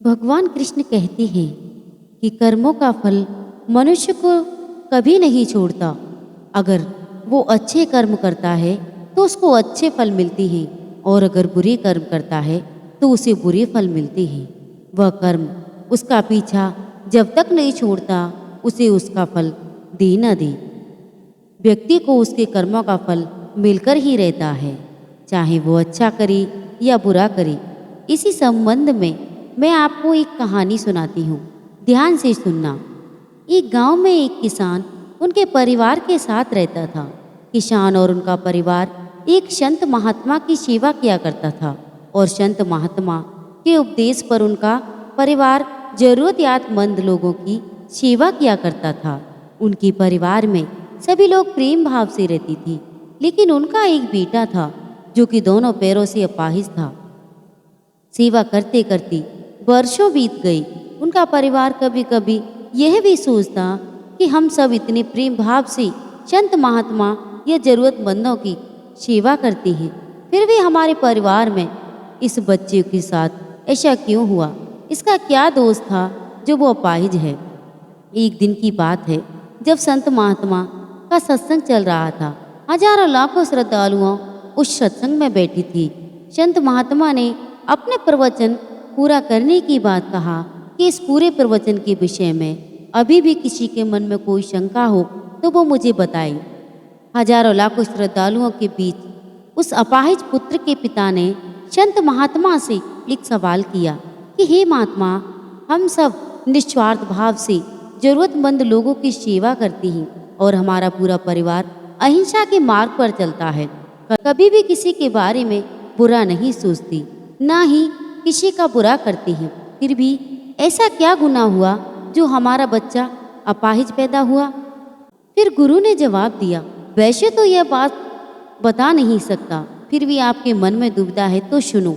भगवान कृष्ण कहते हैं कि कर्मों का फल मनुष्य को कभी नहीं छोड़ता। अगर वो अच्छे कर्म करता है तो उसको अच्छे फल मिलते हैं, और अगर बुरे कर्म करता है तो उसे बुरे फल मिलते हैं। वह कर्म उसका पीछा जब तक नहीं छोड़ता, उसे उसका फल दे न दे, व्यक्ति को उसके कर्मों का फल मिलकर ही रहता है, चाहे वो अच्छा करे या बुरा करे। इसी संबंध में मैं आपको एक कहानी सुनाती हूँ, ध्यान से सुनना। एक गांव में एक किसान उनके परिवार के साथ रहता था। किसान और उनका परिवार एक संत महात्मा की सेवा किया करता था, और संत महात्मा के उपदेश पर उनका परिवार जरूरतमंद लोगों की सेवा किया करता था। उनके परिवार में सभी लोग प्रेम भाव से रहती थी, लेकिन उनका एक बेटा था जो कि दोनों पैरों से अपाहिज था। सेवा करते करते वर्षों बीत गए। उनका परिवार कभी कभी यह भी सोचता कि हम सब इतने प्रेम भाव से संत महात्मा या जरूरतमंदों की सेवा करते हैं, फिर भी हमारे परिवार में इस बच्चे के साथ ऐसा क्यों हुआ? इसका क्या दोष था जो वो अपाहिज है? एक दिन की बात है, जब संत महात्मा का सत्संग चल रहा था। हजारों लाखों श्रद्धालुओं उस सत्संग में बैठी थी। संत महात्मा ने अपने प्रवचन पूरा करने की बात कहा कि इस पूरे प्रवचन के विषय में अभी भी किसी के मन में कोई शंका हो तो वो मुझे बताए। हजारों लाखों श्रद्धालुओं के बीच उस अपाहिज पुत्र के पिता ने संत महात्मा से एक सवाल किया कि हे महात्मा, हम सब निस्वार्थ भाव से जरूरतमंद लोगों की सेवा करते हैं और हमारा पूरा परिवार अहिंसा के मार्ग पर चलता है। कभी भी किसी के बारे में बुरा नहीं सोचती, ना ही किसी का बुरा करते हैं। फिर भी ऐसा क्या गुनाह हुआ जो हमारा बच्चा अपाहिज पैदा हुआ? फिर गुरु ने जवाब दिया, वैसे तो यह बात बता नहीं सकता, फिर भी आपके मन में दुविधा है तो सुनो।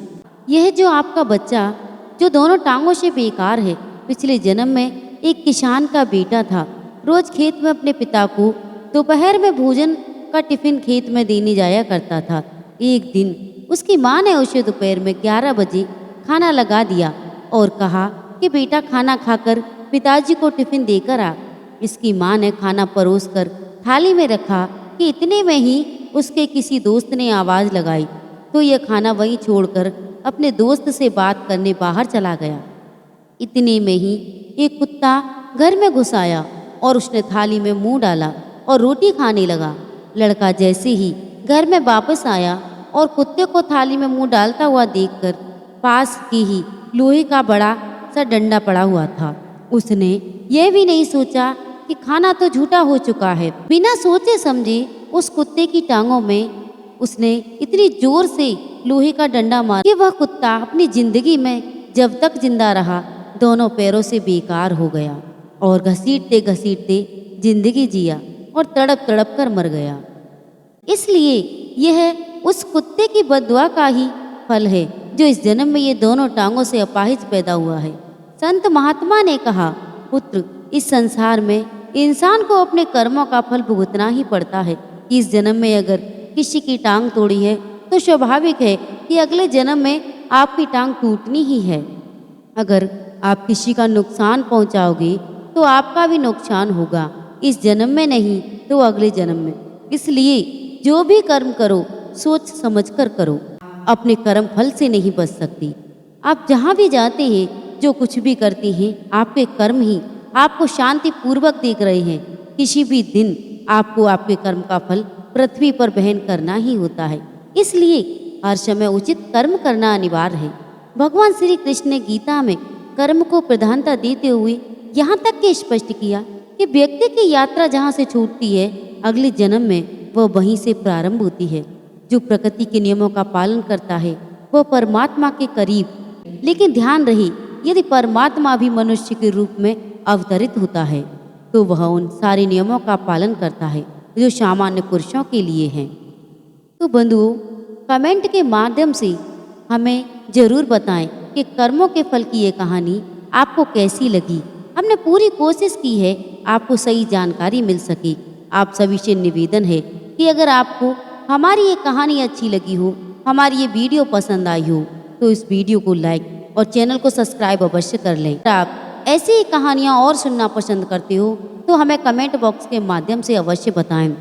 यह जो आपका बच्चा जो दोनों टांगों से बेकार है, पिछले जन्म में एक किसान का बेटा था। रोज खेत में अपने पिता को दोपहर में भोजन का टिफिन खेत में देने जाया करता था। एक दिन उसकी माँ ने उसे दोपहर में 11 बजे खाना लगा दिया और कहा कि बेटा खाना खाकर पिताजी को टिफिन देकर आ। इसकी माँ ने खाना परोसकर थाली में रखा कि इतने में ही उसके किसी दोस्त ने आवाज़ लगाई, तो यह खाना वहीं छोड़कर अपने दोस्त से बात करने बाहर चला गया। इतने में ही एक कुत्ता घर में घुस आया और उसने थाली में मुंह डाला और रोटी खाने लगा। लड़का जैसे ही घर में वापस आया और कुत्ते को थाली में मुंह डालता हुआ देखकर पास की ही लोहे का बड़ा सा डंडा पड़ा हुआ था, उसने यह भी नहीं सोचा कि खाना तो झूठा हो चुका है। बिना सोचे समझे उस कुत्ते की टांगों में उसने इतनी जोर से लोहे का डंडा मारा कि वह कुत्ता अपनी जिंदगी में जब तक जिंदा रहा दोनों पैरों से बेकार हो गया और घसीटते घसीटते जिंदगी जिया और तड़प तड़प कर मर गया। इसलिए यह उस कुत्ते की बद्दुआ का ही फल है जो इस जन्म में ये दोनों टांगों से अपाहिज पैदा हुआ है। संत महात्मा ने कहा, पुत्र, इस संसार में इंसान को अपने कर्मों का फल भुगतना ही पड़ता है। इस जन्म में अगर किसी की टांग तोड़ी है तो स्वाभाविक है कि अगले जन्म में आपकी टांग टूटनी ही है। अगर आप किसी का नुकसान पहुंचाओगे तो आपका भी नुकसान होगा, इस जन्म में नहीं तो अगले जन्म में। इसलिए जो भी कर्म करो सोच समझ कर करो, अपने कर्म फल से नहीं बच सकती। आप जहाँ भी जाते हैं, जो कुछ भी करते हैं, आपके कर्म ही आपको शांति पूर्वक देख रहे हैं। किसी भी दिन आपको आपके कर्म का फल पृथ्वी पर वहन करना ही होता है, इसलिए हर समय उचित कर्म करना अनिवार्य है। भगवान श्री कृष्ण ने गीता में कर्म को प्रधानता देते हुए यहाँ तक के स्पष्ट किया कि व्यक्ति की यात्रा जहाँ से छूटती है, अगले जन्म में वह वहीं से प्रारंभ होती है। जो प्रकृति के नियमों का पालन करता है वह परमात्मा के करीब। लेकिन ध्यान रहे, यदि परमात्मा भी मनुष्य के रूप में अवतरित होता है तो वह उन सारे नियमों का पालन करता है जो सामान्य पुरुषों के लिए हैं। तो बंधुओं, कमेंट के माध्यम से हमें जरूर बताएं कि कर्मों के फल की ये कहानी आपको कैसी लगी। हमने पूरी कोशिश की है आपको सही जानकारी मिल सके। आप सभी से निवेदन है कि अगर आपको हमारी ये कहानी अच्छी लगी हो, हमारी ये वीडियो पसंद आई हो, तो इस वीडियो को लाइक और चैनल को सब्सक्राइब अवश्य कर लें। अगर आप ऐसी ही कहानियाँ और सुनना पसंद करते हो तो हमें कमेंट बॉक्स के माध्यम से अवश्य बताएं।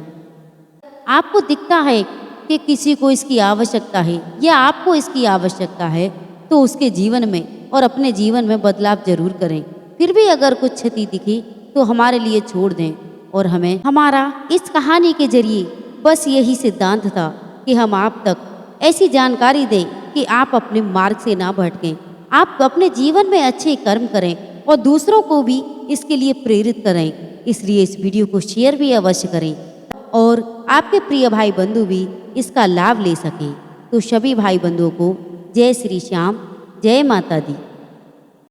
आपको दिखता है कि किसी को इसकी आवश्यकता है या आपको इसकी आवश्यकता है तो उसके जीवन में और अपने जीवन में बदलाव जरूर करें। फिर भी अगर कुछ क्षति दिखे तो हमारे लिए छोड़ दें। और हमें हमारा इस कहानी के जरिए बस यही सिद्धांत था कि हम आप तक ऐसी जानकारी दें कि आप अपने मार्ग से ना भटकें, आप अपने जीवन में अच्छे कर्म करें और दूसरों को भी इसके लिए प्रेरित करें। इसलिए इस वीडियो को शेयर भी अवश्य करें और आपके प्रिय भाई बंधु भी इसका लाभ ले सकें। तो सभी भाई बंधुओं को जय श्री श्याम, जय माता दी।